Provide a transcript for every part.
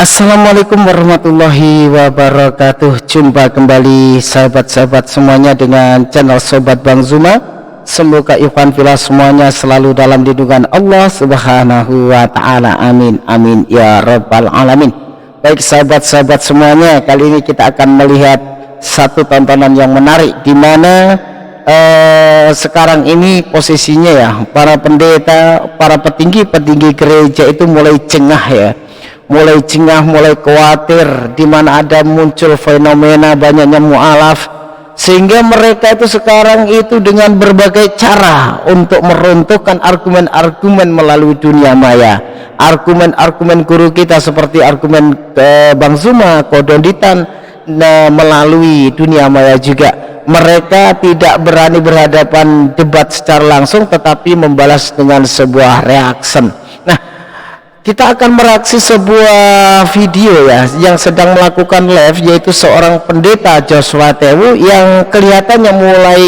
Assalamualaikum warahmatullahi wabarakatuh. Jumpa kembali sahabat-sahabat semuanya dengan channel Sobat Bang Zuma. Semoga ikhwan fillah semuanya selalu dalam lindungan Allah Subhanahu wa ta'ala. Amin amin ya rabbal alamin. Baik sahabat-sahabat semuanya, kali ini kita akan melihat satu tontonan yang menarik, di mana sekarang ini posisinya ya, para pendeta, para petinggi-petinggi gereja itu mulai jengah ya, mulai khawatir, di mana ada muncul fenomena banyaknya mualaf, sehingga mereka itu sekarang itu dengan berbagai cara untuk meruntuhkan argumen-argumen melalui dunia maya, argumen-argumen guru kita seperti argumen Bang Zuma, Kodonditan, melalui dunia maya juga. Mereka tidak berani berhadapan debat secara langsung, tetapi membalas dengan sebuah reaction. Nah, kita akan mereaksi sebuah video ya yang sedang melakukan live, yaitu seorang pendeta Joshua Tewu yang kelihatannya mulai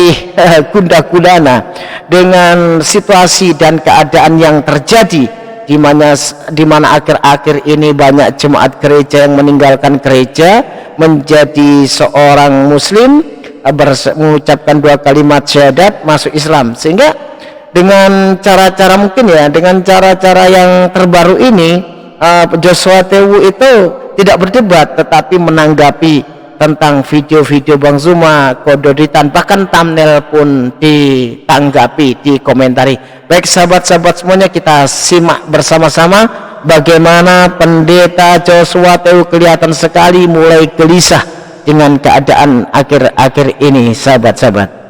gundah gulana dengan situasi dan keadaan yang terjadi, di mana akhir-akhir ini banyak jemaat gereja yang meninggalkan gereja menjadi seorang muslim, mengucapkan 2 kalimat syahadat, masuk Islam. Sehingga dengan cara-cara mungkin ya, dengan cara-cara yang terbaru ini, Joshua Tewu itu tidak berdebat, tetapi menanggapi tentang video-video Bang Zuma, Kodonditan, bahkan thumbnail pun ditanggapi, dikomentari. Baik sahabat-sahabat semuanya, kita simak bersama-sama bagaimana pendeta Joshua Tewu kelihatan sekali mulai gelisah dengan keadaan akhir-akhir ini, sahabat-sahabat.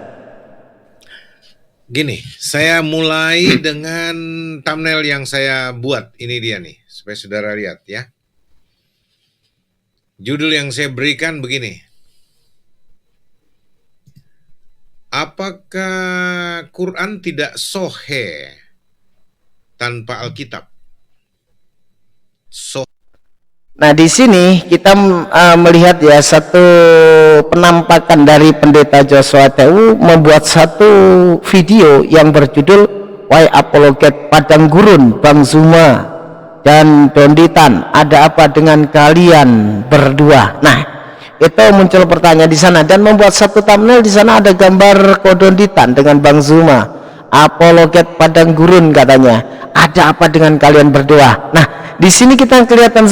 Gini, saya mulai dengan thumbnail yang saya buat. Ini dia nih, supaya saudara lihat ya. Judul yang saya berikan begini: apakah Quran tidak sahih tanpa Alkitab? Nah, di sini kita melihat ya satu penampakan dari pendeta Joshua Tewu membuat satu video yang berjudul Why Apologet Padang Gurun, Bang Zuma dan Donditan, ada apa dengan kalian berdua? Nah, itu muncul pertanyaan di sana dan membuat satu thumbnail. Di sana ada gambar Kodonditan dengan Bang Zuma, apologet Padang Gurun katanya, ada apa dengan kalian berdua? Nah, di sini kita kelihatan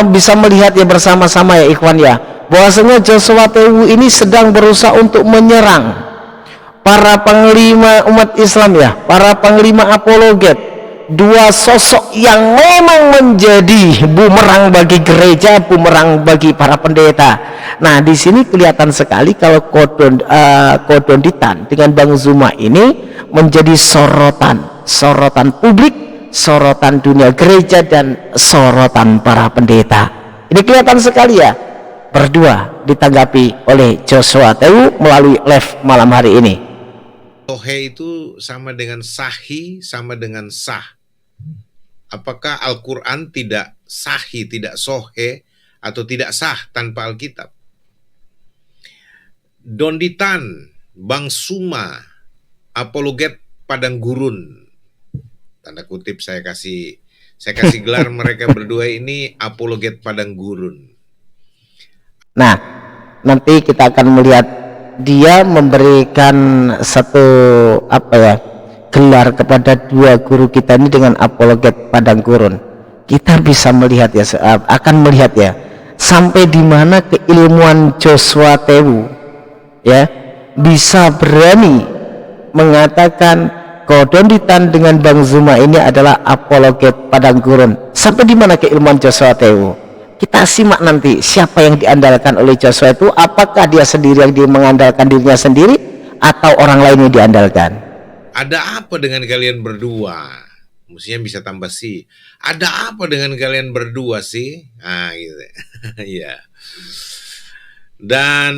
bisa melihat ya bersama-sama ya ikhwan ya, bahwasanya Joshua Tewu ini sedang berusaha untuk menyerang para panglima umat Islam ya, para panglima apologet, dua sosok yang memang menjadi bumerang bagi gereja, bumerang bagi para pendeta. Nah, di sini kelihatan sekali kalau Kodonditan dengan Bang Zuma ini menjadi sorotan publik, sorotan dunia gereja, dan sorotan para pendeta. Ini kelihatan sekali ya, berdua ditanggapi oleh Joshua Tewu melalui live malam hari ini. Sahih itu sama dengan sahih, sama dengan sah. Apakah Al-Quran tidak sahih, tidak sahih, atau tidak sah tanpa Alkitab? Donditan, Bang Zuma, apologet Padang Gurun, tanda kutip saya kasih gelar mereka berdua ini apologet Padang Gurun. Nah, nanti kita akan melihat dia memberikan satu gelar kepada dua guru kita ini dengan apologet Padang Gurun. Kita bisa melihat ya, akan melihat ya, sampai di mana keilmuan Joshua Tewu ya bisa berani mengatakan Kodonditan dengan Bang Zuma ini adalah apologet Padang Gurun. Sampai di mana keilmuan Joshua Tewu? Kita simak nanti siapa yang diandalkan oleh Joshua itu. Apakah dia sendiri yang mengandalkan dirinya sendiri, atau orang lain yang diandalkan? Ada apa dengan kalian berdua? Mestinya bisa tambah sih. Ada apa dengan kalian berdua sih? Ah gitu. Ya. Dan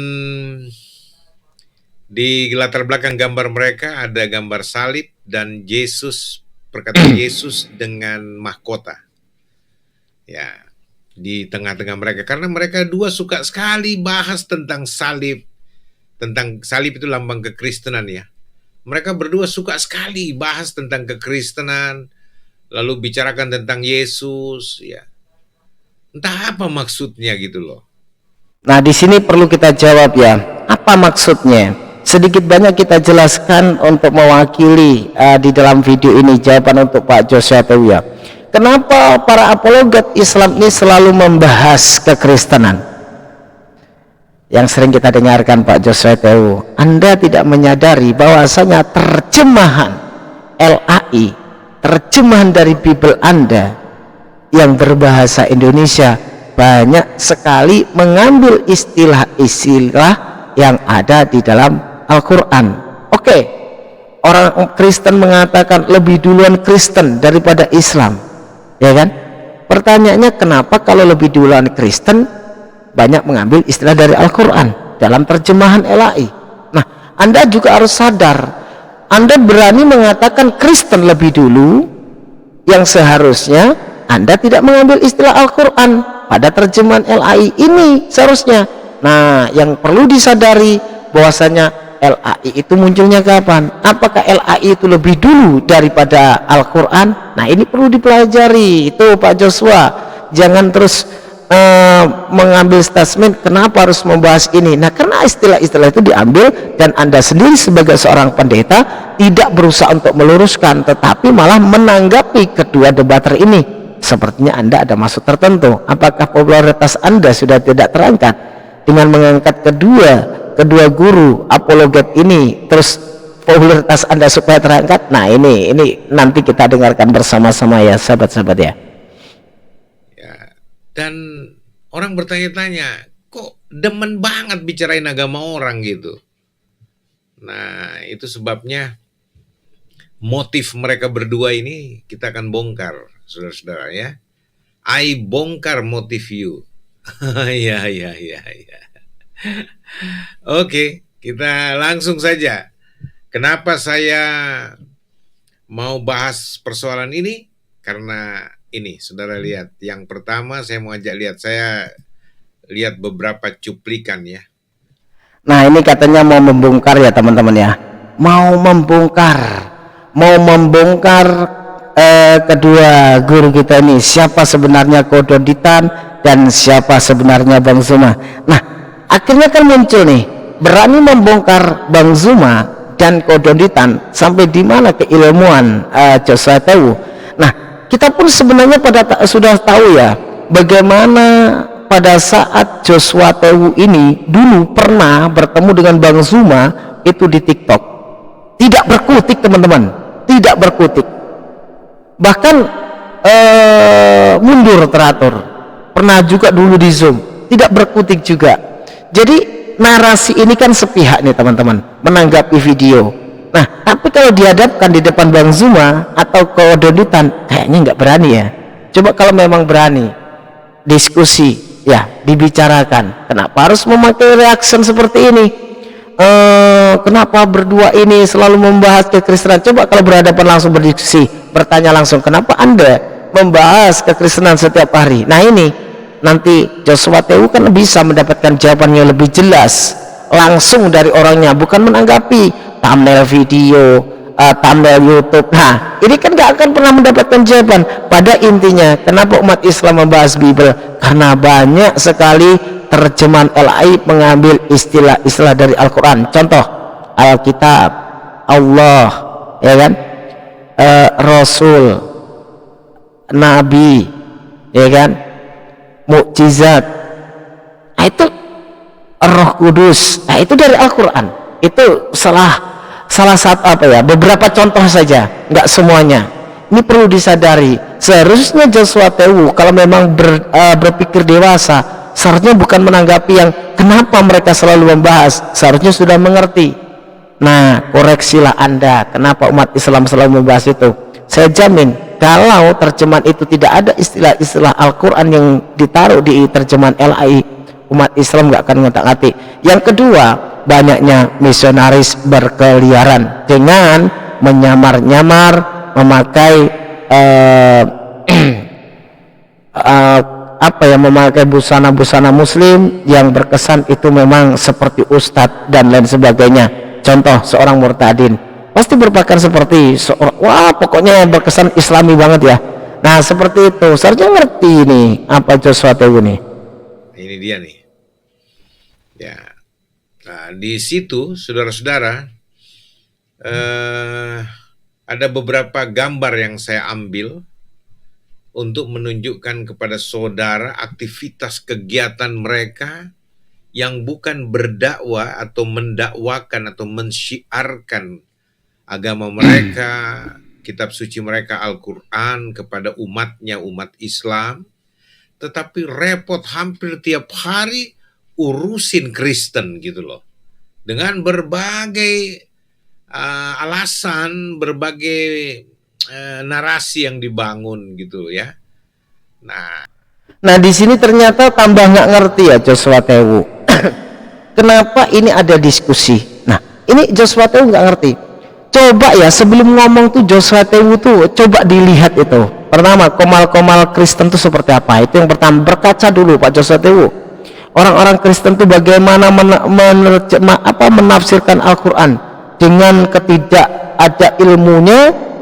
di latar belakang gambar mereka ada gambar salib dan Yesus, perkataan Yesus dengan mahkota. Ya, di tengah-tengah mereka, karena mereka dua suka sekali bahas tentang salib. Tentang salib itu lambang kekristenan ya. Mereka berdua suka sekali bahas tentang kekristenan, lalu bicarakan tentang Yesus ya. Entah apa maksudnya gitu loh. Nah, di sini perlu kita jawab ya, apa maksudnya? Sedikit banyak kita jelaskan untuk mewakili di dalam video ini jawaban untuk Pak Joshua Tewu ya. Kenapa para apologet Islam ini selalu membahas kekristenan? Yang sering kita dengarkan Pak Joshua Tewu, Anda tidak menyadari bahwasanya terjemahan LAI, terjemahan dari Bible Anda yang berbahasa Indonesia banyak sekali mengambil istilah-istilah yang ada di dalam Al-Quran. Oke, orang Kristen mengatakan lebih duluan Kristen daripada Islam, ya kan? Pertanyaannya, kenapa kalau lebih duluan Kristen banyak mengambil istilah dari Al-Quran dalam terjemahan LAI? Nah, Anda juga harus sadar, Anda berani mengatakan Kristen lebih dulu, yang seharusnya Anda tidak mengambil istilah Al-Quran pada terjemahan LAI ini seharusnya. Nah, yang perlu disadari bahwasanya LAI itu munculnya kapan? Apakah LAI itu lebih dulu daripada Al-Quran? Nah, ini perlu dipelajari. Itu Pak Joshua, jangan terus mengambil statement kenapa harus membahas ini. Nah, karena istilah-istilah itu diambil dan Anda sendiri sebagai seorang pendeta tidak berusaha untuk meluruskan, tetapi malah menanggapi kedua debater ini. Sepertinya Anda ada maksud tertentu. Apakah popularitas Anda sudah tidak terangkat dengan mengangkat kedua guru apologet ini, terus popularitas Anda supaya terangkat? Nah, ini nanti kita dengarkan bersama-sama ya sahabat-sahabat ya. Dan orang bertanya-tanya, kok demen banget bicarain agama orang gitu. Nah, itu sebabnya motif mereka berdua ini kita akan bongkar, saudara-saudara ya. I bongkar motif you. Ya. Oke, kita langsung saja. Kenapa saya mau bahas persoalan ini? Karena ini, saudara lihat. Yang pertama saya mau ajak lihat. Saya lihat beberapa cuplikan ya. Nah, ini katanya mau membongkar ya teman-teman ya. Mau membongkar kedua guru kita ini. Siapa sebenarnya Kododitan dan siapa sebenarnya Bang Zuma. Nah, akhirnya kan muncul nih. Berani membongkar Bang Zuma dan Kododitan. Sampai di mana keilmuan Joshua Tewu. Nah, kita pun sebenarnya sudah tahu ya bagaimana pada saat Joshua Tewu ini dulu pernah bertemu dengan Bang Zuma itu di TikTok. Tidak berkutik teman-teman, tidak berkutik, bahkan mundur teratur. Pernah juga dulu di Zoom, tidak berkutik juga. Jadi narasi ini kan sepihak nih teman-teman menanggapi video. Nah, tapi kalau dihadapkan di depan Bang Zuma atau Kododitan, kayaknya nggak berani ya. Coba kalau memang berani, diskusi ya, dibicarakan. Kenapa harus memakai reaction seperti ini? Kenapa berdua ini selalu membahas kekristenan? Coba kalau berhadapan langsung berdiskusi, bertanya langsung, kenapa Anda membahas kekristenan setiap hari? Nah, ini nanti Joshua Tewu kan bisa mendapatkan jawabannya lebih jelas langsung dari orangnya, bukan menanggapi thumbnail video, thumbnail YouTube. Nah, ini kan gak akan pernah mendapatkan jawaban. Pada intinya, kenapa umat Islam membahas Bible? Karena banyak sekali terjemahan LAI mengambil istilah-istilah dari Al-Quran. Contoh, Alkitab, Allah, ya kan, Rasul, Nabi, ya kan, mukjizat. Nah, itu Roh Kudus. Nah, itu dari Al-Quran. Itu salah satu beberapa contoh saja, nggak semuanya. Ini perlu disadari. Seharusnya Joshua Tewu kalau memang berpikir dewasa, seharusnya bukan menanggapi yang kenapa mereka selalu membahas, seharusnya sudah mengerti. Nah, koreksilah Anda, kenapa umat Islam selalu membahas itu. Saya jamin kalau terjemahan itu tidak ada istilah-istilah Al-Quran yang ditaruh di terjemahan LAI, umat Islam nggak akan ngotak-ngatik. Yang kedua, banyaknya misionaris berkeliaran dengan menyamar-nyamar, memakai memakai busana-busana muslim yang berkesan itu memang seperti ustadz dan lain sebagainya. Contoh, seorang murtadin pasti berpakaian seperti pokoknya yang berkesan islami banget ya. Nah seperti itu, seharusnya ngerti ini apa Joshua Tewu nih. Ini dia nih. Ya. Nah, di situ saudara-saudara ada beberapa gambar yang saya ambil untuk menunjukkan kepada saudara aktivitas kegiatan mereka yang bukan berdakwah atau mendakwakan atau mensyiarkan agama mereka, kitab suci mereka Al-Quran kepada umatnya, umat Islam, tetapi repot hampir tiap hari urusin Kristen gitu loh. Dengan berbagai alasan, berbagai narasi yang dibangun gitu ya. Nah di sini ternyata tambah nggak ngerti ya Joshua Tewu. Kenapa ini ada diskusi? Nah ini Joshua Tewu nggak ngerti. Coba ya sebelum ngomong tuh Joshua Tewu tuh coba dilihat itu. Pertama komal-komal Kristen tuh seperti apa? Itu yang pertama, berkaca dulu Pak Joshua Tewu. Orang-orang Kristen tuh bagaimana menafsirkan Al-Quran dengan ketidak ada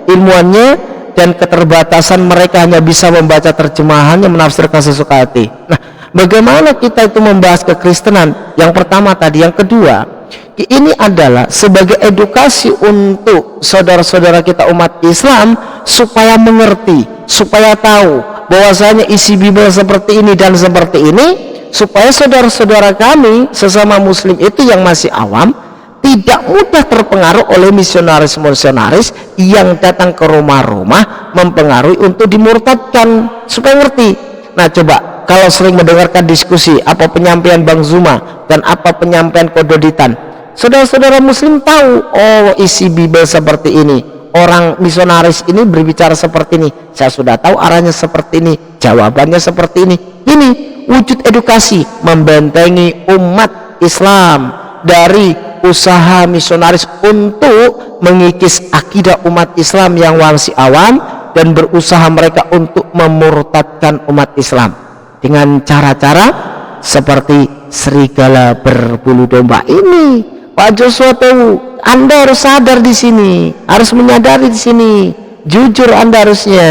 ilmuannya dan keterbatasan mereka hanya bisa membaca terjemahannya, menafsirkan sesuka hati. Nah bagaimana kita itu membahas kekristenan? Yang pertama tadi, yang kedua ini adalah sebagai edukasi untuk saudara-saudara kita umat Islam supaya mengerti, supaya tahu bahwasanya isi Bible seperti ini dan seperti ini, supaya saudara-saudara kami sesama muslim itu yang masih awam tidak mudah terpengaruh oleh misionaris-misionaris yang datang ke rumah-rumah mempengaruhi untuk dimurtadkan, supaya ngerti. Nah coba kalau sering mendengarkan diskusi apa penyampaian Bang Zuma dan apa penyampaian Kododitan, saudara-saudara muslim tahu, oh isi Bible seperti ini, orang misionaris ini berbicara seperti ini, saya sudah tahu arahnya seperti ini, jawabannya seperti ini. Ini wujud edukasi membentengi umat Islam dari usaha misionaris untuk mengikis akidah umat Islam yang masih awam dan berusaha mereka untuk memurtadkan umat Islam dengan cara-cara seperti serigala berbulu domba ini. Pak Joshua Tewu, Anda harus sadar di sini, harus menyadari di sini, jujur Anda harusnya.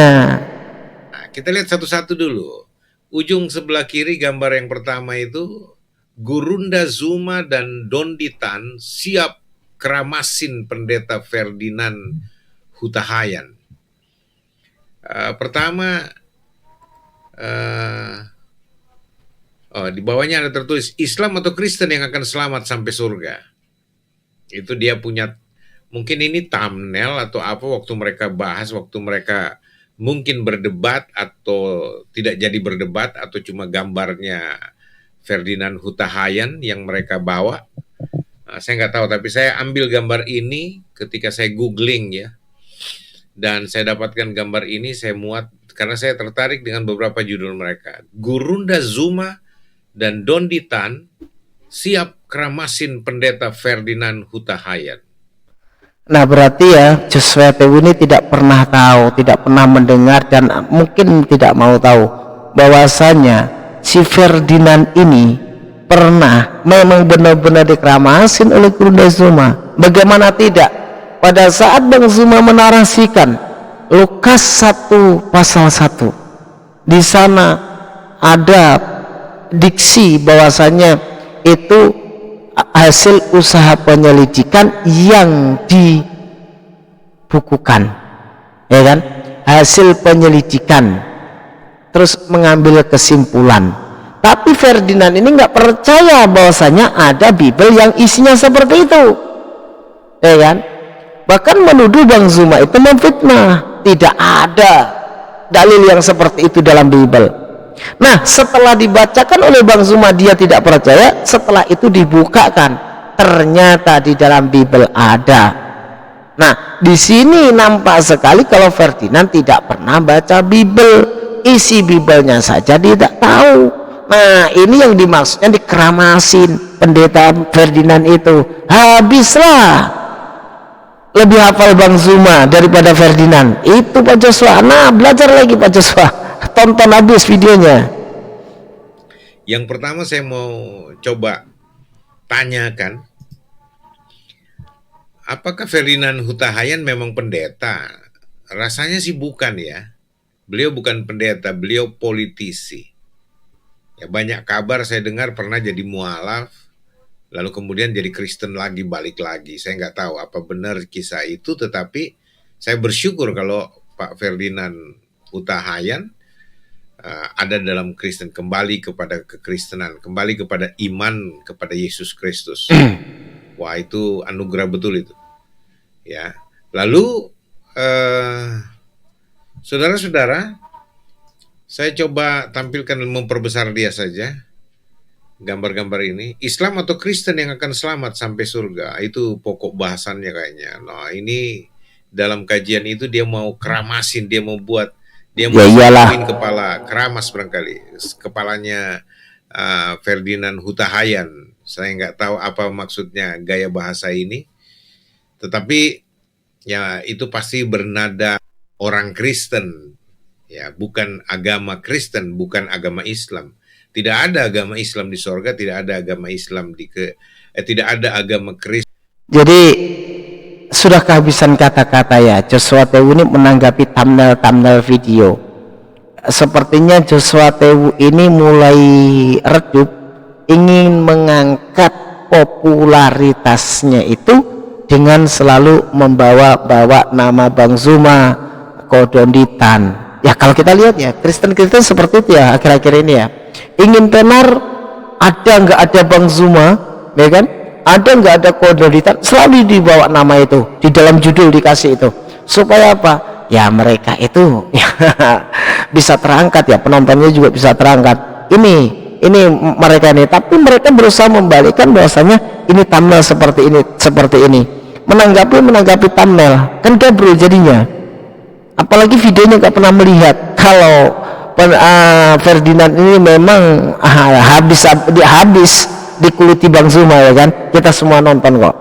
Nah, kita lihat satu-satu dulu. Ujung sebelah kiri gambar yang pertama itu Gurunda Zuma dan Donditan siap keramasin pendeta Ferdinand Hutahayan. Pertama, di bawahnya ada tertulis Islam atau Kristen yang akan selamat sampai surga. Itu dia punya, mungkin ini thumbnail atau apa waktu mereka bahas, waktu mereka mungkin berdebat atau tidak jadi berdebat atau cuma gambarnya Ferdinand Hutahayan yang mereka bawa. Saya nggak tahu, tapi saya ambil gambar ini ketika saya googling ya, dan saya dapatkan gambar ini, saya muat karena saya tertarik dengan beberapa judul mereka. Gurunda Zuma dan Donditan siap keramasin pendeta Ferdinand Hutahayan. Nah berarti ya Joshua Tewu ini tidak pernah tahu, tidak pernah mendengar, dan mungkin tidak mau tahu bahwasanya si Ferdinand ini pernah memang benar-benar dikeramasin oleh Gurunda Zuma. Bagaimana tidak, pada saat Bang Zuma menarasikan Lukas 1 pasal 1, di sana ada diksi bahwasanya itu hasil usaha penyelidikan yang dibukukan, ya kan, hasil penyelidikan terus mengambil kesimpulan. Tapi Ferdinand ini nggak percaya bahwasanya ada Bible yang isinya seperti itu, ya kan, bahkan menuduh Bang Zuma itu memfitnah, tidak ada dalil yang seperti itu dalam Bible. Nah setelah dibacakan oleh Bang Zuma dia tidak percaya, setelah itu dibukakan ternyata di dalam Bible ada. Nah di sini nampak sekali kalau Ferdinand tidak pernah baca Bible, isi Biblenya saja dia tidak tahu. Nah ini yang dimaksudnya dikeramasin pendeta Ferdinand itu. Habislah, lebih hafal Bang Zuma daripada Ferdinand itu Pak Joshua. Nah belajar lagi Pak Joshua, tonton habis videonya. Yang pertama saya mau coba tanyakan, apakah Ferdinand Hutahayan memang pendeta? Rasanya sih bukan ya. Beliau bukan pendeta, beliau politisi. Ya, banyak kabar saya dengar pernah jadi mualaf, lalu kemudian jadi Kristen lagi, balik lagi. Saya nggak tahu apa benar kisah itu, tetapi saya bersyukur kalau Pak Ferdinand Hutahayan ada dalam Kristen, kembali kepada kekristenan, kembali kepada iman kepada Yesus Kristus. Wah, itu anugerah betul itu. Ya. Lalu saudara-saudara, saya coba tampilkan dan memperbesar dia saja. Gambar-gambar ini, Islam atau Kristen yang akan selamat sampai surga, itu pokok bahasannya kayaknya. Nah, ini dalam kajian itu dia mau keramasin, dia mau buat, dia mau bikin kepala keramas barangkali, kepalanya Ferdinand Hutahayan. Saya nggak tahu apa maksudnya gaya bahasa ini, tetapi ya itu pasti bernada orang Kristen, ya, bukan agama Kristen, bukan agama Islam. Tidak ada agama Islam di sorga, tidak ada agama Islam tidak ada agama Kristen. Jadi sudah kehabisan kata-kata ya. Joshua Tewu ini menanggapi thumbnail video. Sepertinya Joshua Tewu ini mulai redup, ingin mengangkat popularitasnya itu dengan selalu membawa-bawa nama Bang Zuma, Kodonditan. Ya kalau kita lihat ya, Kristen-Kristen seperti itu ya akhir-akhir ini ya. Ingin tenar, ada nggak ada Bang Zuma, ya kan? Ada nggak ada Kodonditan, selalu dibawa nama itu di dalam judul, dikasih itu supaya apa? Ya mereka itu ya, bisa terangkat ya, penontonnya juga bisa terangkat. Ini mereka ini, tapi mereka berusaha membalikkan bahwasanya ini thumbnail seperti ini. Menanggapi thumbnail kan gabrol jadinya. Apalagi videonya nggak pernah melihat kalau Ferdinand ini memang habis dikuliti Bang Zuma, ya kan? Kita semua nonton kok.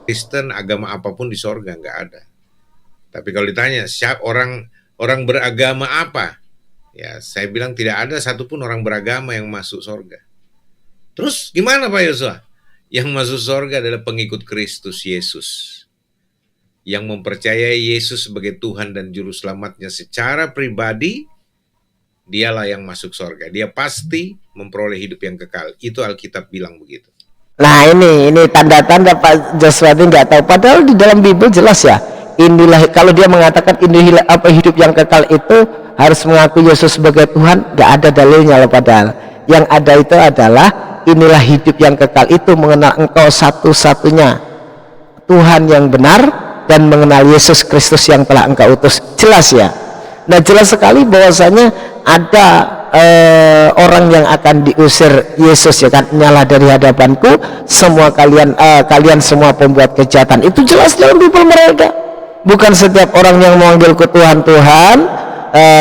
Kristen agama apapun di sorga nggak ada. Tapi kalau ditanya siapa orang beragama apa, ya saya bilang tidak ada satupun orang beragama yang masuk sorga. Terus gimana Pak Yosua? Yang masuk sorga adalah pengikut Kristus Yesus, yang mempercayai Yesus sebagai Tuhan dan Juru Selamatnya secara pribadi. Dialah yang masuk sorga. Dia pasti memperoleh hidup yang kekal. Itu Alkitab bilang begitu. Nah ini tanda-tanda Pak Joshua ini nggak tahu. Padahal di dalam Bible jelas ya. Inilah, kalau dia mengatakan inilah apa hidup yang kekal itu harus mengaku Yesus sebagai Tuhan, nggak ada dalilnya loh. Padahal yang ada itu adalah inilah hidup yang kekal itu mengenal Engkau satu-satunya Tuhan yang benar dan mengenal Yesus Kristus yang telah Engkau utus. Jelas ya. Nah jelas sekali bahwasanya ada orang yang akan diusir Yesus, ya kan? Nyala dari hadapanku semua kalian semua pembuat kejahatan. Itu jelas dalam Bible mereka. Bukan setiap orang yang memanggilku Tuhan Tuhan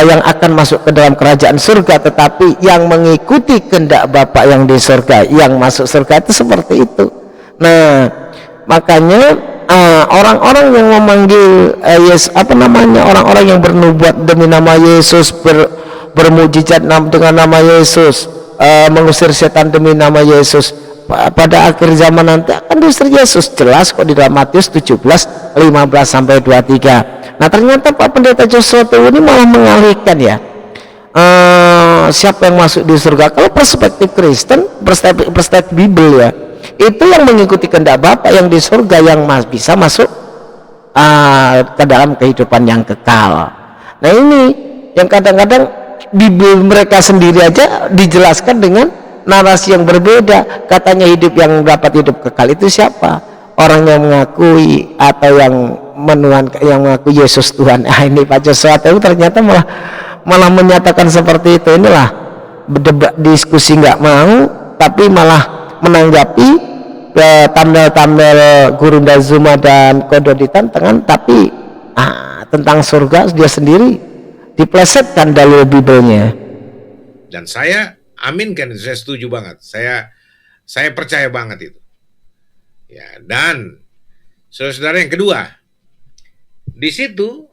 yang akan masuk ke dalam kerajaan surga, tetapi yang mengikuti kehendak Bapa yang di surga, yang masuk surga itu seperti itu. Nah makanya orang-orang yang memanggil orang-orang yang bernubuat demi nama Yesus, bermujizat dengan nama Yesus, mengusir setan demi nama Yesus, pada akhir zaman nanti akan diusir Yesus. Jelas kok di dalam Matius 17:15 sampai 23. Nah ternyata Pak Pendeta Joshua Tewu ini malah mengalihkan ya, siapa yang masuk di surga. Kalau perspektif Kristen, perspektif Bible ya, itu yang mengikuti kehendak Bapa yang di surga yang bisa masuk ke dalam kehidupan yang kekal. Nah ini yang kadang-kadang Bible mereka sendiri aja dijelaskan dengan narasi yang berbeda. Katanya hidup yang dapat hidup kekal itu siapa? Orang yang mengakui atau yang mengaku Yesus Tuhan. Ini Pak Joshua Tewu ternyata malah menyatakan seperti itu. Inilah berdebat, diskusi nggak mau, tapi malah menanggapi thumbnail Gurunda Zuma dan Kodonditan tapi tentang surga dia sendiri diplesetkan dalil Biblenya. Dan saya aminkan, saya setuju banget. Saya percaya banget itu. Ya, dan saudara-saudara yang kedua, di situ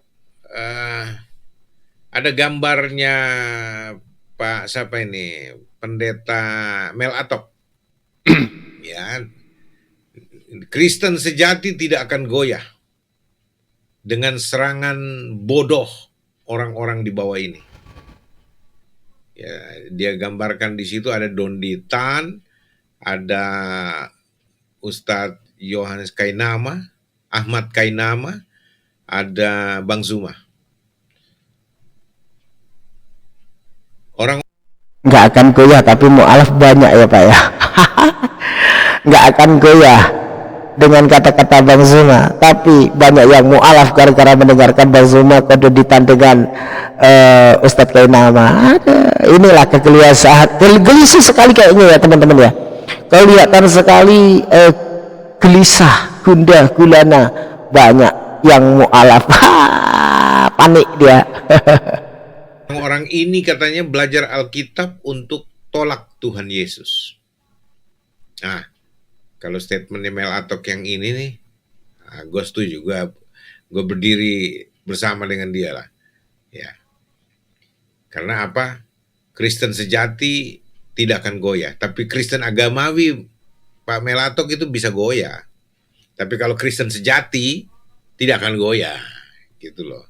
ada gambarnya Pak siapa ini? Pendeta Mel Atok. Ya, Kristen sejati tidak akan goyah dengan serangan bodoh orang-orang di bawah ini. Ya, dia gambarkan di situ ada Dondi Tan, ada Ustadz Yohanes Kainama, Ahmad Kainama, ada Bang Zuma. Orang Nggak akan goyah, tapi mu'alaf banyak ya Pak ya. Nggak akan goyah dengan kata-kata Bang Zuma, tapi banyak yang mu'alaf gara-gara mendengarkan Bang Zuma kododitan dengan Ustadz Kainama. Inilah kegelisahan, gelisah sekali kayaknya ya teman-teman ya. Kelihatan sekali gelisah, gundah gulana, banyak yang mu'alaf. Panik dia. orang ini katanya belajar Alkitab untuk tolak Tuhan Yesus. Nah, kalau statementnya Mel Atok yang ini nih, gue setuju, gue berdiri bersama dengan dia lah. Ya, karena apa? Kristen sejati tidak akan goyah, tapi Kristen agamawi Pak Melatok itu bisa goyah. Tapi kalau Kristen sejati tidak akan goyah, gitu loh.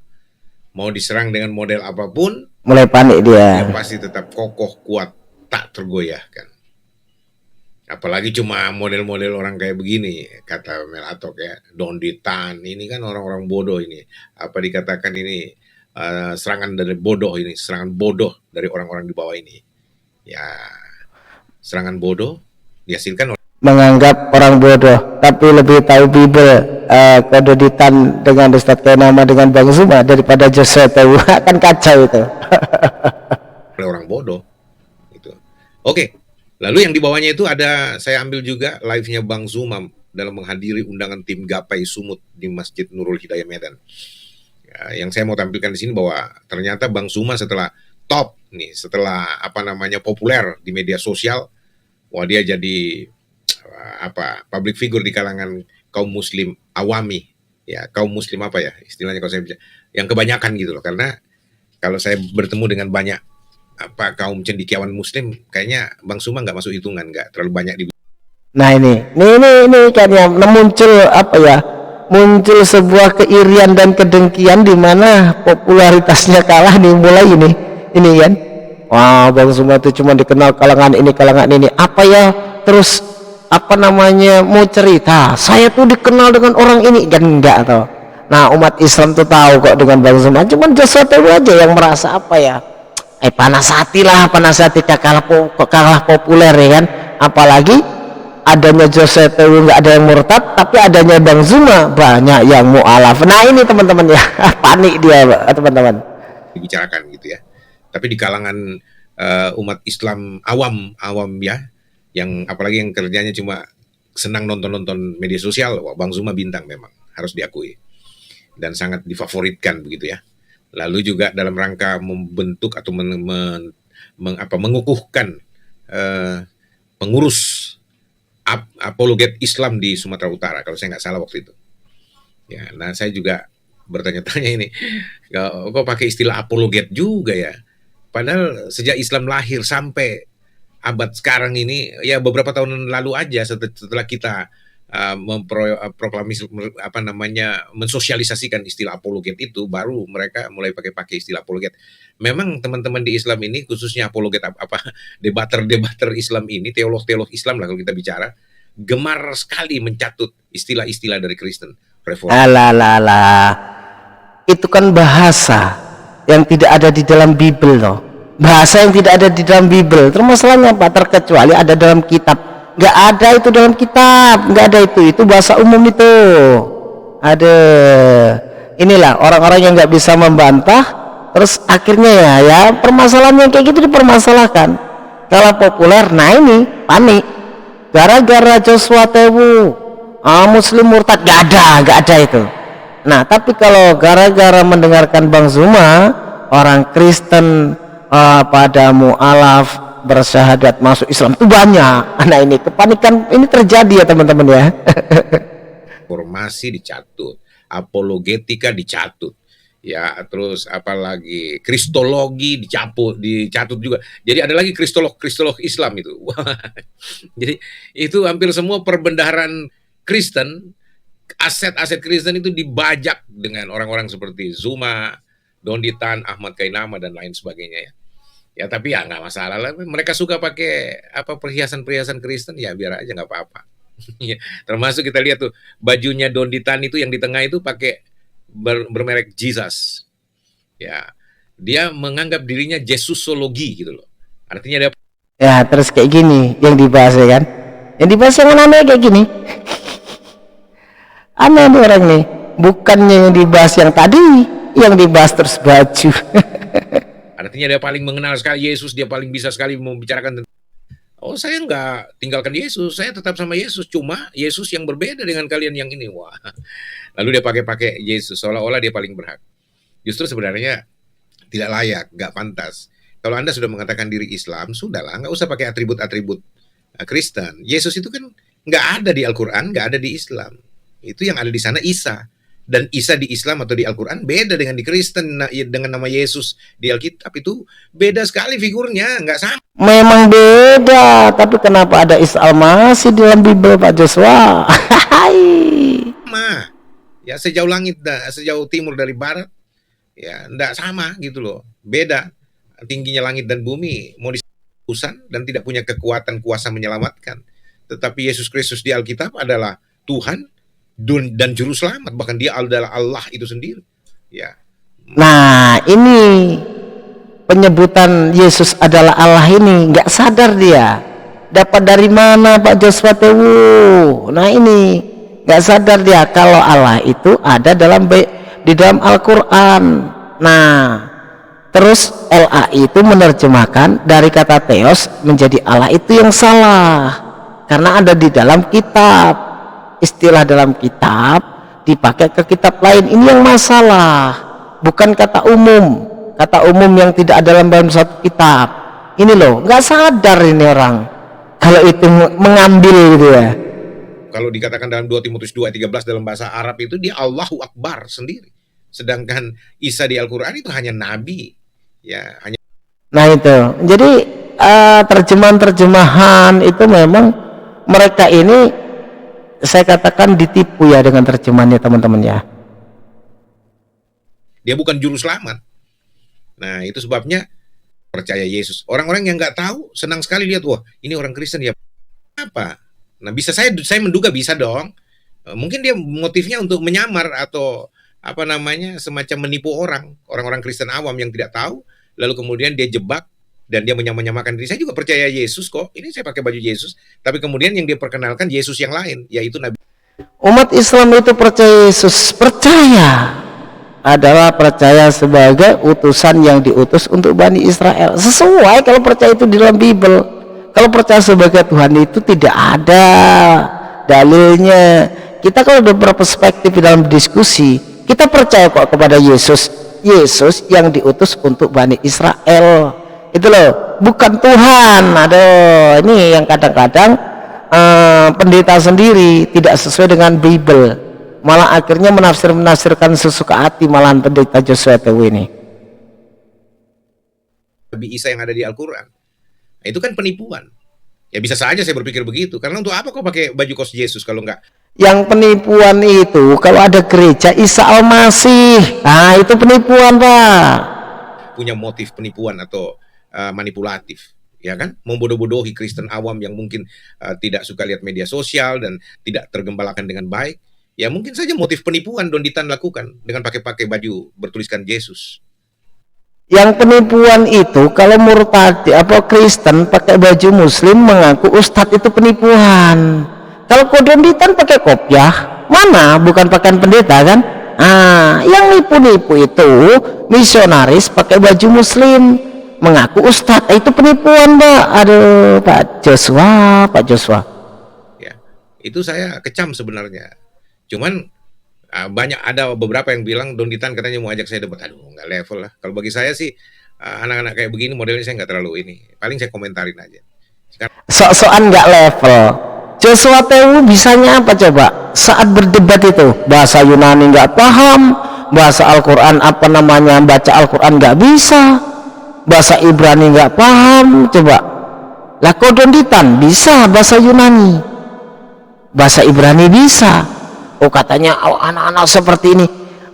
Mau diserang dengan model apapun, Mulai panik dia. dia pasti tetap kokoh, kuat, tak tergoyahkan. Apalagi cuma model-model orang kayak begini, kata Melatok ya, Dondi Tan, ini kan orang-orang bodoh ini. Apa dikatakan ini serangan dari bodoh ini, serangan bodoh dari orang-orang di bawah ini. Ya, serangan bodoh dihasilkan Menganggap orang bodoh, tapi lebih tahu Bible, kododitan dengan Ustadz Kainama dengan Bang Zuma daripada Joshua Tewu. Kan kacau itu. oleh orang bodoh. Gitu. Oke, lalu yang di bawahnya itu ada, saya ambil juga live-nya Bang Zuma dalam menghadiri undangan tim Gapai Sumut di Masjid Nurul Hidayah Medan. Ya, yang saya mau tampilkan di sini bahwa ternyata Bang Zuma setelah top nih, setelah apa namanya populer di media sosial, wah dia jadi apa public figure di kalangan kaum muslim awami, ya kaum muslim apa ya istilahnya kalau saya bisa, yang kebanyakan gitu loh, karena kalau saya bertemu dengan banyak apa kaum cendekiawan muslim, kayaknya Bang Zuma nggak masuk hitungan, nggak terlalu banyak di. Nah ini kan yang muncul apa ya, muncul sebuah keirian dan kedengkian di mana popularitasnya kalah nih mulai ini kan. Wah, Bang Zuma itu cuma dikenal kalangan ini apa ya, terus apa namanya mau cerita saya tuh dikenal dengan orang ini kan, enggak toh. Nah umat Islam tuh tahu kok dengan Bang Zuma, cuman Joshua Tewu aja yang merasa apa ya, panas hati kalah populer ya kan. Apalagi adanya Joshua Tewu nggak ada yang murtad, tapi adanya Bang Zuma banyak yang mu'alaf. Nah ini teman-teman ya, panik dia teman-teman. Dibicarakan gitu ya, tapi di kalangan umat Islam awam ya, yang apalagi yang kerjanya cuma senang nonton media sosial, wah, Bang Zuma bintang memang, harus diakui, dan sangat difavoritkan begitu ya. Lalu juga dalam rangka membentuk atau mengukuhkan pengurus apologet Islam di Sumatera Utara, kalau saya nggak salah waktu itu. Ya, nah saya juga bertanya-tanya ini, kok pakai istilah apologet juga ya? Padahal sejak Islam lahir sampai abad sekarang ini, ya beberapa tahun lalu aja setelah kita memproklamis apa namanya mensosialisasikan istilah apologet itu, baru mereka mulai pakai istilah apologet. Memang teman-teman di Islam ini, khususnya apologet apa debater Islam ini, teolog Islam lah kalau kita bicara, gemar sekali mencatut istilah-istilah dari Kristen Reformasi. Alah, itu kan bahasa yang tidak ada di dalam Bible loh. Bahasa yang tidak ada di dalam Bible, terus masalahnya apa? Terkecuali ada dalam kitab. Nggak ada itu dalam kitab, nggak ada itu bahasa umum itu. Ada, inilah orang-orang yang nggak bisa membantah, terus akhirnya ya permasalahan yang kayak gitu dipermasalahkan. Kalau populer, nah ini panik gara-gara Joshua Tewu, Muslim murtad, nggak ada itu. Nah tapi kalau gara-gara mendengarkan Bang Zuma, orang Kristen pada mu'alaf bersyahadat masuk Islam itu banyak. Nah ini kepanikan ini terjadi ya teman-teman ya. Reformasi dicatut, apologetika dicatut, ya terus apalagi kristologi dicatut juga. Jadi ada lagi kristolog Islam itu. Jadi itu hampir semua perbendaharaan Kristen, aset Kristen itu dibajak dengan orang-orang seperti Zuma, Dondi Tan, Ahmad Kainama dan lain sebagainya ya. Ya tapi ya nggak masalah lah. Mereka suka pakai apa perhiasan-perhiasan Kristen ya biar aja nggak apa-apa. Ya, termasuk kita lihat tuh bajunya Donditan itu yang di tengah itu pakai bermerek Jesus. Ya, dia menganggap dirinya Jesusologi gitu loh. Artinya dia Ya terus kayak gini yang dibahas ya kan, yang dibahas yang aneh kayak gini. Aneh nih orang nih, bukannya yang dibahas yang tadi, yang dibahas terus baju. artinya dia paling mengenal sekali Yesus, dia paling bisa sekali membicarakan tentang oh saya nggak tinggalkan Yesus, saya tetap sama Yesus, cuma Yesus yang berbeda dengan kalian yang ini. Wah, lalu dia pakai Yesus seolah-olah dia paling berhak. Justru sebenarnya tidak layak, nggak pantas. Kalau Anda sudah mengatakan diri Islam, sudahlah, nggak usah pakai atribut-atribut Kristen. Yesus itu kan nggak ada di Al-Quran, nggak ada di Islam. Itu yang ada di sana Isa. Dan Isa di Islam atau di Al-Quran beda dengan di Kristen, dengan nama Yesus di Alkitab itu beda sekali figurnya, nggak sama. Memang beda, tapi kenapa ada Isa Al-Masih di dalam Bible Pak Joshua? Ya sejauh langit, sejauh timur dari barat, ya nggak sama gitu loh, beda tingginya langit dan bumi, mau diusan dan tidak punya kekuatan kuasa menyelamatkan. Tetapi Yesus Kristus di Alkitab adalah Tuhan dan juru selamat, bahkan dia adalah Allah itu sendiri. Ya. Nah ini penyebutan Yesus adalah Allah ini nggak sadar dia dapat dari mana Pak Joshua Tewu. Nah ini nggak sadar dia kalau Allah itu ada di dalam Al-Quran. Nah terus LA itu menerjemahkan dari kata Theos menjadi Allah itu yang salah, karena ada di dalam kitab. Istilah dalam kitab dipakai ke kitab lain, ini yang masalah, bukan kata umum yang tidak ada dalam satu kitab. Ini loh, nggak sadar ini orang kalau itu mengambil gitu ya. Kalau dikatakan dalam 2 Timotius 2:13 dalam bahasa Arab itu dia Allahu Akbar sendiri, sedangkan Isa di Al-Quran itu hanya nabi ya, hanya. Nah itu jadi terjemahan itu memang mereka ini saya katakan ditipu ya dengan terjemahannya teman-teman ya. Dia bukan juru selamat. Nah itu sebabnya percaya Yesus. Orang-orang yang nggak tahu senang sekali lihat, wah ini orang Kristen ya apa. Nah bisa saya menduga bisa dong. Mungkin dia motifnya untuk menyamar atau apa namanya semacam menipu orang-orang Kristen awam yang tidak tahu. Lalu kemudian dia jebak dan dia menyamakan diri. Saya juga percaya Yesus kok. Ini saya pakai baju Yesus. Tapi kemudian yang dia perkenalkan Yesus yang lain, yaitu Nabi. Umat Islam itu percaya Yesus, percaya sebagai utusan yang diutus untuk Bani Israel. Sesuai kalau percaya itu di dalam Bible. Kalau percaya sebagai Tuhan itu tidak ada dalilnya. Kita kalau udah berperspektif di dalam diskusi, kita percaya kok kepada Yesus yang diutus untuk Bani Israel. Itu loh, bukan Tuhan. Aduh, ini yang kadang-kadang pendeta sendiri tidak sesuai dengan Bible, malah akhirnya menafsirkan sesuka hati malahan pendeta Joshua Tewu ini. Nabi Isa yang ada di Al-Quran, nah, itu kan penipuan. Ya bisa saja saya berpikir begitu, karena untuk apa kok pakai baju kos Yesus kalau enggak? Yang penipuan itu kalau ada gereja Isa Al-Masih, nah itu penipuan Pak. Punya motif penipuan atau manipulatif, ya kan, membodoh-bodohi Kristen awam yang mungkin tidak suka lihat media sosial dan tidak tergembalakan dengan baik. Ya mungkin saja motif penipuan Donditan lakukan dengan pakai baju bertuliskan Yesus. Yang penipuan itu kalau murtad apa Kristen pakai baju Muslim mengaku Ustadz itu penipuan. Kalau Donditan pakai kopiah, mana bukan pakaian pendeta kan? Yang nipu-nipu itu misionaris pakai baju Muslim mengaku Ustadz, itu penipuan Pak. Aduh Pak Joshua. Ya, itu saya kecam sebenarnya. Cuman ada beberapa yang bilang Donditan katanya mau ajak saya debat. Aduh nggak level lah. Kalau bagi saya sih anak-anak kayak begini modelnya saya nggak terlalu ini. Paling saya komentarin aja. Sok-sokan nggak level. Joshua Tewu bisanya apa coba? Saat berdebat itu bahasa Yunani nggak paham, bahasa Al-Quran apa namanya baca Al-Quran nggak bisa, bahasa Ibrani nggak paham. Coba lah kok Donditan bisa bahasa Yunani, bahasa Ibrani bisa. Oh katanya anak-anak seperti ini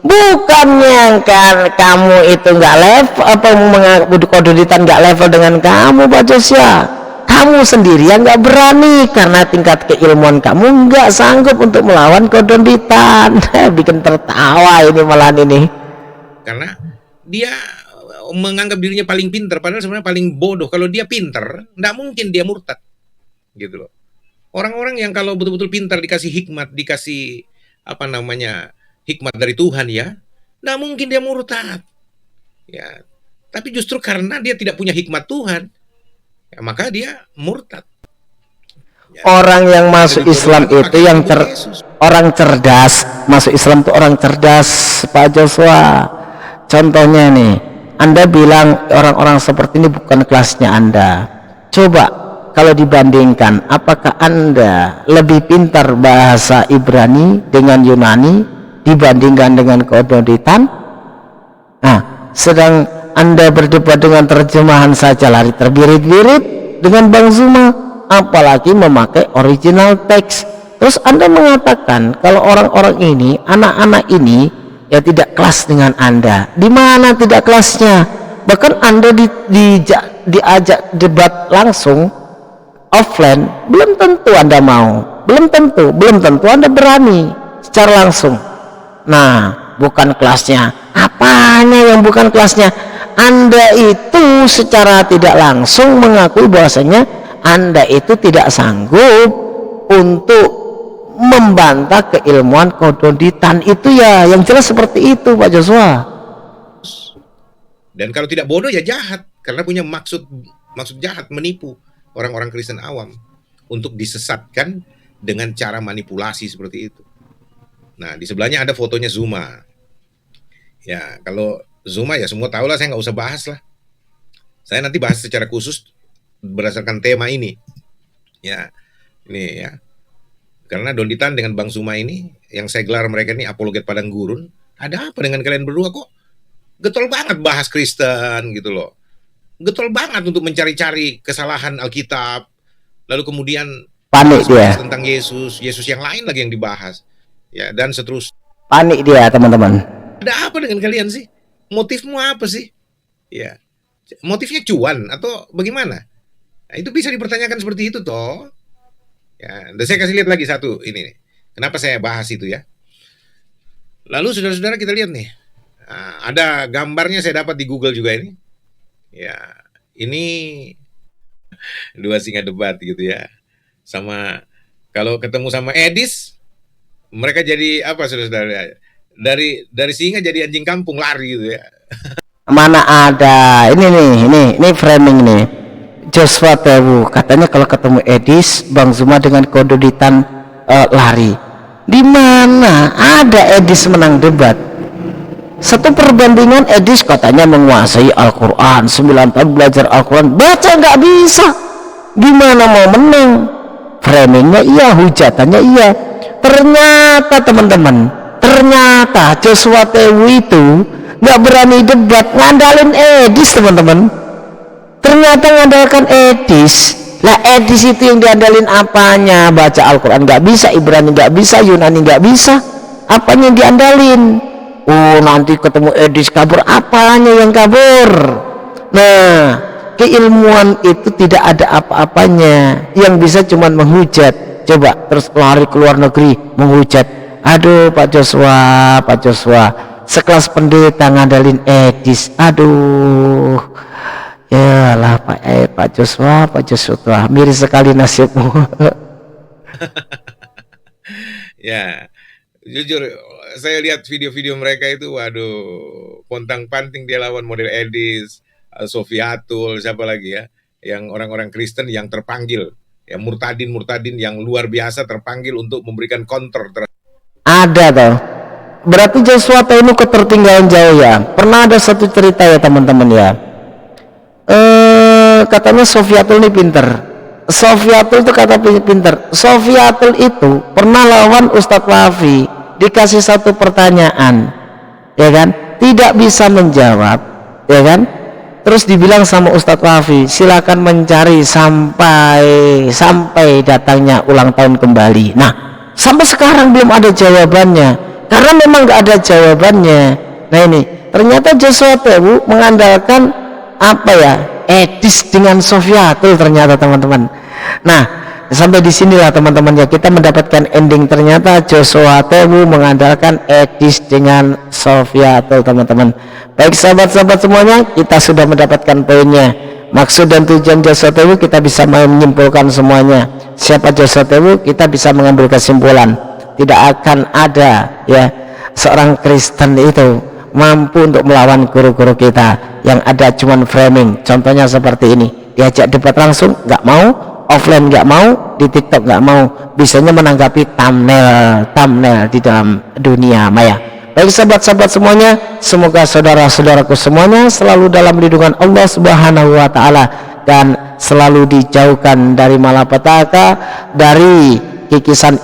Bukannya kan kamu itu nggak level, apa mengaku kododitan nggak level dengan kamu Pak Joshua, kamu sendiri yang nggak berani karena tingkat keilmuan kamu nggak sanggup untuk melawan kododitan. Bikin tertawa ini malah ini, karena dia menganggap dirinya paling pinter padahal sebenarnya paling bodoh. Kalau dia pinter nggak mungkin dia murtad gitu loh. Orang-orang yang kalau betul-betul pintar, dikasih hikmat, dikasih apa namanya hikmat dari Tuhan ya, nggak mungkin dia murtad ya. Tapi justru karena dia tidak punya hikmat Tuhan ya, maka dia murtad ya. Orang yang masuk Jadi Islam bodoh itu pakai yang tubuh Yesus. orang cerdas. Masuk Islam itu orang cerdas Pak Joshua. Contohnya nih, Anda bilang orang-orang seperti ini bukan kelasnya Anda. Coba kalau dibandingkan, apakah Anda lebih pintar bahasa Ibrani dengan Yunani dibandingkan dengan kododitan? Nah, sedang Anda berdebat dengan terjemahan saja lari terbirit-birit dengan Bang Zuma, apalagi memakai original teks. Terus Anda mengatakan kalau orang-orang ini, anak-anak ini ya tidak kelas dengan Anda. Di mana tidak kelasnya? Bahkan Anda diajak debat langsung offline, belum tentu Anda mau, belum tentu Anda berani secara langsung. Nah, bukan kelasnya. Apanya yang bukan kelasnya? Anda itu secara tidak langsung mengakui bahwasanya Anda itu tidak sanggup untuk membantah keilmuan kododitan itu ya, yang jelas seperti itu Pak Joshua. Dan kalau tidak bodoh ya jahat, karena punya maksud jahat, menipu orang-orang Kristen awam untuk disesatkan dengan cara manipulasi seperti itu. Nah, di sebelahnya ada fotonya Zuma. Ya, kalau Zuma ya semua tahu lah, saya nggak usah bahas lah. Saya nanti bahas secara khusus berdasarkan tema ini. Ya, ini ya. Karena Donitan dengan Bang Zuma ini, yang saya gelar mereka ini apologet padang gurun, ada apa dengan kalian berdua kok? Getol banget bahas Kristen gitu loh. Getol banget untuk mencari-cari kesalahan Alkitab. Lalu kemudian panik dia tentang Yesus yang lain lagi yang dibahas. Ya, dan seterusnya. Panik dia, teman-teman. Ada apa dengan kalian sih? Motifmu apa sih? Ya. Motifnya cuan atau bagaimana? Nah, itu bisa dipertanyakan seperti itu toh. Ya, dan saya kasih lihat lagi satu ini nih. Kenapa saya bahas itu ya? Lalu saudara-saudara kita lihat nih. Nah, ada gambarnya saya dapat di Google juga ini. Ya, ini dua singa debat gitu ya. Sama kalau ketemu sama Edis, mereka jadi apa saudara-saudara? Dari singa jadi anjing kampung, lari gitu ya. Mana ada ini framing nih. Joshua Tewu katanya kalau ketemu Edis, Bang Zuma dengan kododitan lari. Di mana ada Edis menang debat? Satu perbandingan, Edis katanya menguasai Al-Quran, 9 tahun belajar Al-Quran, baca nggak bisa. Gimana mau menang? Framingnya iya, hujatannya iya. Ternyata teman-teman, ternyata Joshua Tewu itu nggak berani debat, ngandalin Edis teman-teman. Ternyata ngandalkan Edis. Lah Edis itu yang diandalin apanya? Baca Al-Quran nggak bisa, Ibrani nggak bisa, Yunani nggak bisa. Apanya yang diandalin? Oh, nanti ketemu Edis kabur, apanya yang kabur? Nah, keilmuan itu tidak ada apa-apanya, yang bisa cuman menghujat. Coba terus lari ke luar negeri menghujat. Aduh Pak Joshua, sekelas pendeta ngandalin Edis. Aduh, ya lah Pak Joshua, miris sekali nasibmu. Ya, jujur saya lihat video-video mereka itu, waduh, pontang-panting dia lawan model Edis, Sofiatul, siapa lagi ya, yang orang-orang Kristen yang terpanggil, ya murtadin yang luar biasa terpanggil untuk memberikan counter. Ada toh. Berarti Joshua ini ketertinggalan jauh ya. Pernah ada satu cerita ya teman-teman ya. Katanya Sofiatul ini pinter. Sofiatul itu kata pinter. Sofiatul itu pernah lawan Ustadz Wafi, dikasih satu pertanyaan, ya kan, tidak bisa menjawab, ya kan, terus dibilang sama Ustadz Wafi, silakan mencari sampai datangnya ulang tahun kembali. Nah, sampai sekarang belum ada jawabannya. karena memang nggak ada jawabannya. Nah ini ternyata Joshua Tewu mengandalkan apa ya, Edis dengan Sofiatul ternyata teman-teman. Nah sampai di sinilah teman-teman ya, kita mendapatkan ending, ternyata Joshua Tewu mengandalkan Edis dengan Sofiatul teman-teman. Baik sahabat-sahabat semuanya, kita sudah mendapatkan poinnya. Maksud dan tujuan Joshua Tewu kita bisa menyimpulkan semuanya. Siapa Joshua Tewu, kita bisa mengambil kesimpulan tidak akan ada ya seorang Kristen itu mampu untuk melawan guru-guru kita. Yang ada cuman framing. Contohnya seperti ini, diajak debat langsung nggak mau, offline nggak mau, di TikTok nggak mau, bisanya menanggapi thumbnail di dalam dunia maya. Baik sahabat-sahabat semuanya, semoga saudara-saudaraku semuanya selalu dalam lindungan Allah Subhanahu wa taala dan selalu dijauhkan dari malapetaka, dari kikisan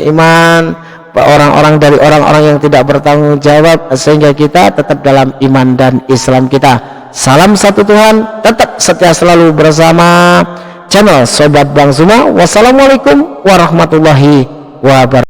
iman, orang-orang dari orang-orang yang tidak bertanggung jawab, sehingga kita tetap dalam iman dan Islam kita. Salam satu Tuhan, tetap setia selalu bersama channel Sobat Bang Zuma. Wassalamualaikum warahmatullahi wabarakatuh.